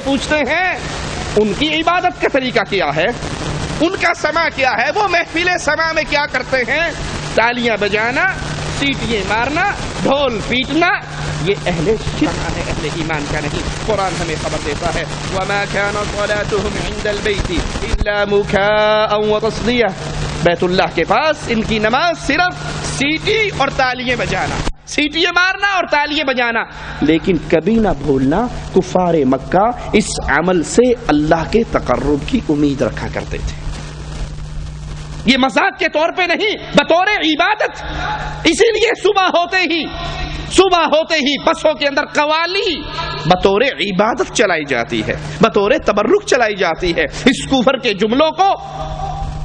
پوچھتے ہیں ان کی عبادت کا طریقہ کیا ہے، ان کا سما کیا ہے، وہ محفل سما میں کیا کرتے ہیں، تالیاں بجانا، سیٹیاں مارنا، ڈھول پیٹنا، یہ اہل شرک ہے، اہل ایمان کا نہیں۔ قرآن ہمیں خبر دیتا ہے وَمَا كَانَ صَلَاتُهُمْ عِنْدَ الْبَيْتِ إِلَّا مُكَاءً وَتَصْدِيَةً، بیت اللہ کے پاس ان کی نماز صرف سیٹی اور تالیاں بجانا، سیٹیاں مارنا اور تالیاں بجانا، لیکن کبھی نہ بھولنا کفار مکہ اس عمل سے اللہ کے تقرب کی امید رکھا کرتے تھے، یہ مذاق کے طور پہ نہیں، بطور عبادت۔ اسی لیے صبح ہوتے ہی بسوں کے اندر قوالی بطور عبادت چلائی جاتی ہے، بطور تبرک چلائی جاتی ہے۔ اس کفر کے جملوں کو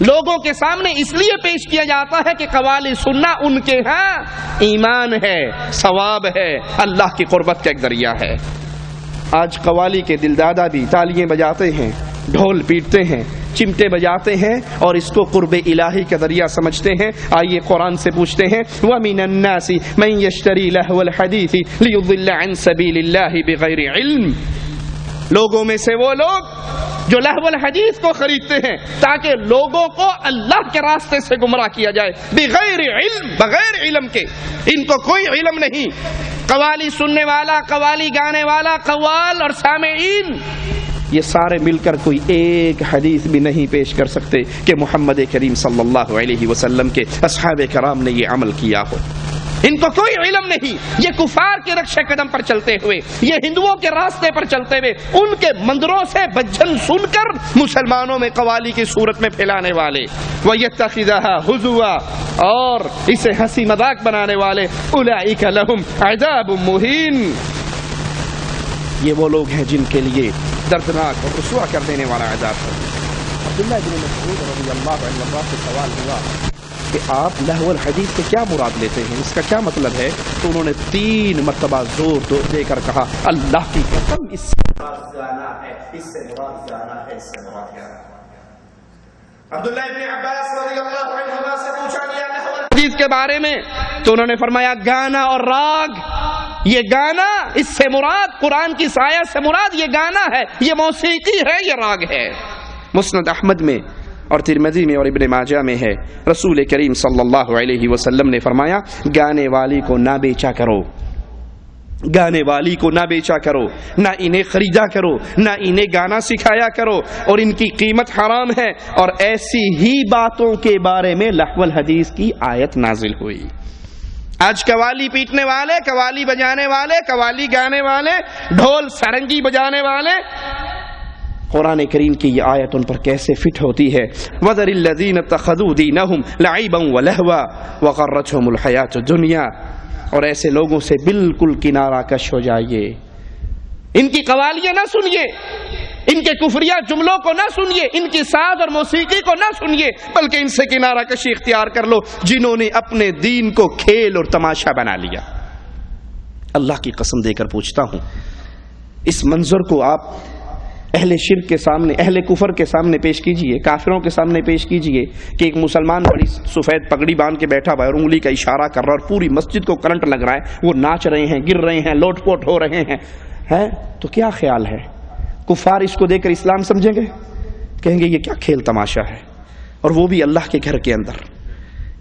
لوگوں کے سامنے اس لیے پیش کیا جاتا ہے کہ قوالی سننا ان کے ہاں ایمان ہے، ثواب ہے، اللہ کی قربت کا ایک ذریعہ ہے۔ آج قوالی کے دلدادہ بھی تالیاں بجاتے ہیں، ڈھول پیٹتے ہیں، چمٹے بجاتے ہیں اور اس کو قرب الہی کا ذریعہ سمجھتے ہیں۔ آئیے قرآن سے پوچھتے ہیں وَمِنَ النَّاسِ مَن يَشْتَرِي لَهْوَ الْحَدِيثِ لِيُضِلَّ عَن سَبِيلِ اللَّهِ بِغَيْرِ عِلْمٍ، لوگوں میں سے وہ لوگ جو لہو الحدیث کو خریدتے ہیں تاکہ لوگوں کو اللہ کے راستے سے گمراہ کیا جائے، بغیر علم، بغیر علم کے، ان کو کوئی علم نہیں۔ قوالی سننے والا، قوالی گانے والا، قوال اور سامعین، یہ سارے مل کر کوئی ایک حدیث بھی نہیں پیش کر سکتے کہ محمد کریم صلی اللہ علیہ وسلم کے اصحاب کرام نے یہ عمل کیا ہو۔ ان کو کوئی علم نہیں، یہ کفار کے رکشے قدم پر چلتے ہوئے، یہ ہندوؤں کے راستے پر چلتے ہوئے، ان کے مندروں سے بجن سن کر مسلمانوں میں قوالی کی صورت میں پھیلانے والے، وَيَتَّخِذَهَا هُزُوًا، اور اسے ہنسی مذاق بنانے والے، أُولَئِكَ لَهُمْ عَذَابٌ مُهِينٌ، یہ وہ لوگ ہیں جن کے لیے دردناک اور رسوا کر دینے والا عذاب ہے۔ عبداللہ بن مسعود رضی اللہ عنہ سے سوال ہوا کہ آپ لہو الحدیث سے کیا مراد لیتے ہیں، اس کا کیا مطلب ہے؟ تو انہوں نے 3 مرتبہ زور دے کر کہا اللہ کی قسم اس سے مراد گانا ہے، اس سے مراد گانا ہے، اس سے مراد گانا ہے۔ عبداللہ بن عباس رضی اللہ عنہما سے پوچھا گیا لہو الحدیث کے بارے میں تو انہوں نے فرمایا گانا اور راگ، یہ گانا اس سے مراد، قرآن کی آیت سے مراد یہ گانا ہے، یہ موسیقی ہے، یہ راگ ہے۔ مسند احمد میں اور ترمذی میں اور ابن ماجہ میں ہے، رسول کریم صلی اللہ علیہ وسلم نے فرمایا گانے والی کو نہ بیچا کرو، گانے والی کو نہ بیچا کرو، نہ انہیں خریدا کرو، نہ انہیں گانا سکھایا کرو، اور ان کی قیمت حرام ہے۔ اور ایسی ہی باتوں کے بارے میں لہو الحدیث کی آیت نازل ہوئی۔ آج قوالی پیٹنے والے، قوالی بجانے والے، قوالی گانے والے، ڈھول سرنگی بجانے والے، قرآن کریم کی یہ آیت ان پر کیسے فٹ ہوتی ہے؟ وَذَرِ الَّذِينَ اتَّخَذُوا دِينَهُمْ لَعِبًا وَلَهْوًا وَغَرَّتْهُمُ الْحَيَاةُ الدُّنْيَا، اور ایسے لوگوں سے بالکل کنارہ کش ہو جائیے، ان کی قوالیاں نہ سنیے، ان کے کفریہ جملوں کو نہ سنیے، ان کی ساز اور موسیقی کو نہ سنیے، بلکہ ان سے کنارہ کشی اختیار کر لو جنہوں نے اپنے دین کو کھیل اور تماشا بنا لیا۔ اللہ کی قسم دے کر پوچھتا ہوں، اس منظر کو آپ اہل شرک کے سامنے، اہل کفر کے سامنے پیش کیجئے، کافروں کے سامنے پیش کیجئے کہ ایک مسلمان بڑی سفید پگڑی باندھ کے بیٹھا ہوا ہے اور انگلی کا اشارہ کر رہا ہے اور پوری مسجد کو کرنٹ لگ رہا ہے، وہ ناچ رہے ہیں، گر رہے ہیں، لوٹ پوٹ ہو رہے ہیں، تو کیا خیال ہے؟ کفار اس کو دیکھ کر اسلام سمجھیں گے؟ کہیں گے یہ کیا کھیل تماشا ہے، اور وہ بھی اللہ کے گھر کے اندر۔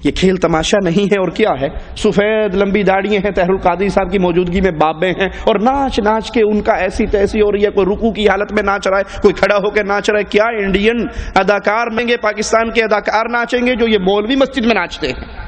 یہ کھیل تماشا نہیں ہے اور کیا ہے؟ سفید لمبی داڑیاں ہیں، طاہر القادری صاحب کی موجودگی میں بابے ہیں، اور ناچ ناچ کے ان کا ایسی تیسی ہو رہی ہے، کوئی رکوع کی حالت میں ناچ رہا ہے، کوئی کھڑا ہو کے ناچ رہا ہے۔ کیا انڈین اداکار میں گے، پاکستان کے اداکار ناچیں گے جو یہ مولوی مسجد میں ناچتے ہیں؟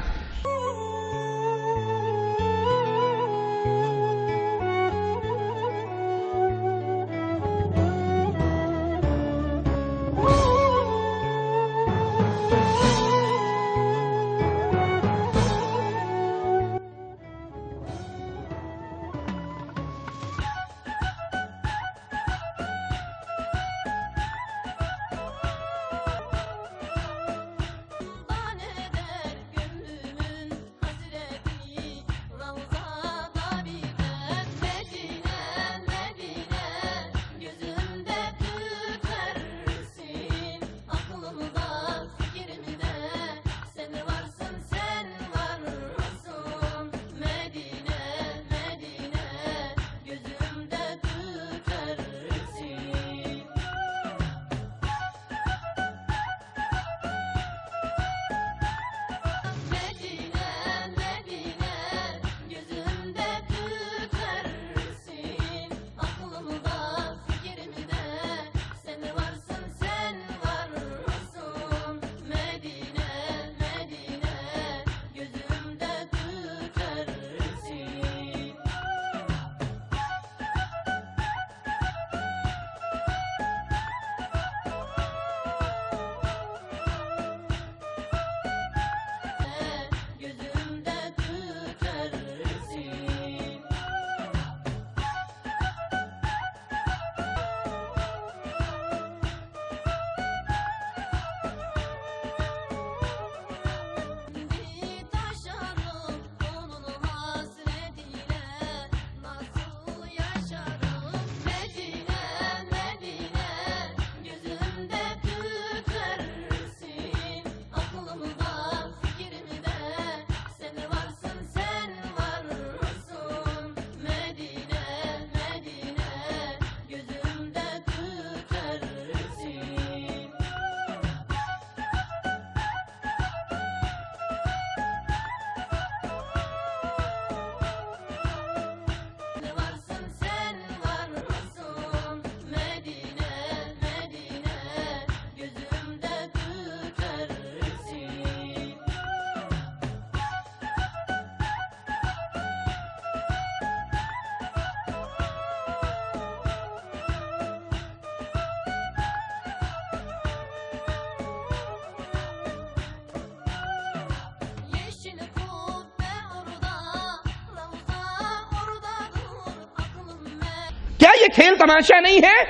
کیا یہ کھیل تماشا نہیں ہے؟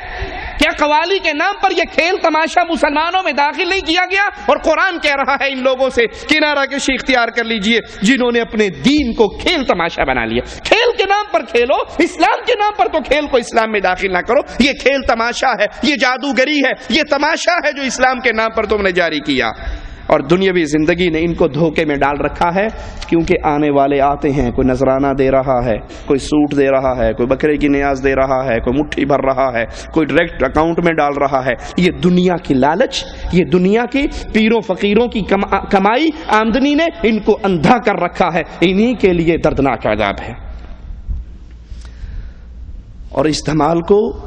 کیا قوالی کے نام پر یہ کھیل تماشا مسلمانوں میں داخل نہیں کیا گیا؟ اور قرآن کہہ رہا ہے ان لوگوں سے کنارہ کشی اختیار کر لیجئے جنہوں نے اپنے دین کو کھیل تماشا بنا لیا۔ کھیل کے نام پر کھیلو، اسلام کے نام پر تو کھیل کو اسلام میں داخل نہ کرو۔ یہ کھیل تماشا ہے، یہ جادوگری ہے، یہ تماشا ہے جو اسلام کے نام پر تم نے جاری کیا۔ اور دنیاوی زندگی نے ان کو دھوکے میں ڈال رکھا ہے، کیونکہ آنے والے آتے ہیں، کوئی نذرانہ دے رہا ہے، کوئی سوٹ دے رہا ہے، کوئی بکرے کی نیاز دے رہا ہے، کوئی مٹھی بھر رہا ہے، کوئی ڈائریکٹ اکاؤنٹ میں ڈال رہا ہے۔ یہ دنیا کی لالچ، یہ دنیا کی پیروں فقیروں کی کمائی آمدنی نے ان کو اندھا کر رکھا ہے۔ انہی کے لیے دردناک عذاب ہے۔ اور اس دھمال کو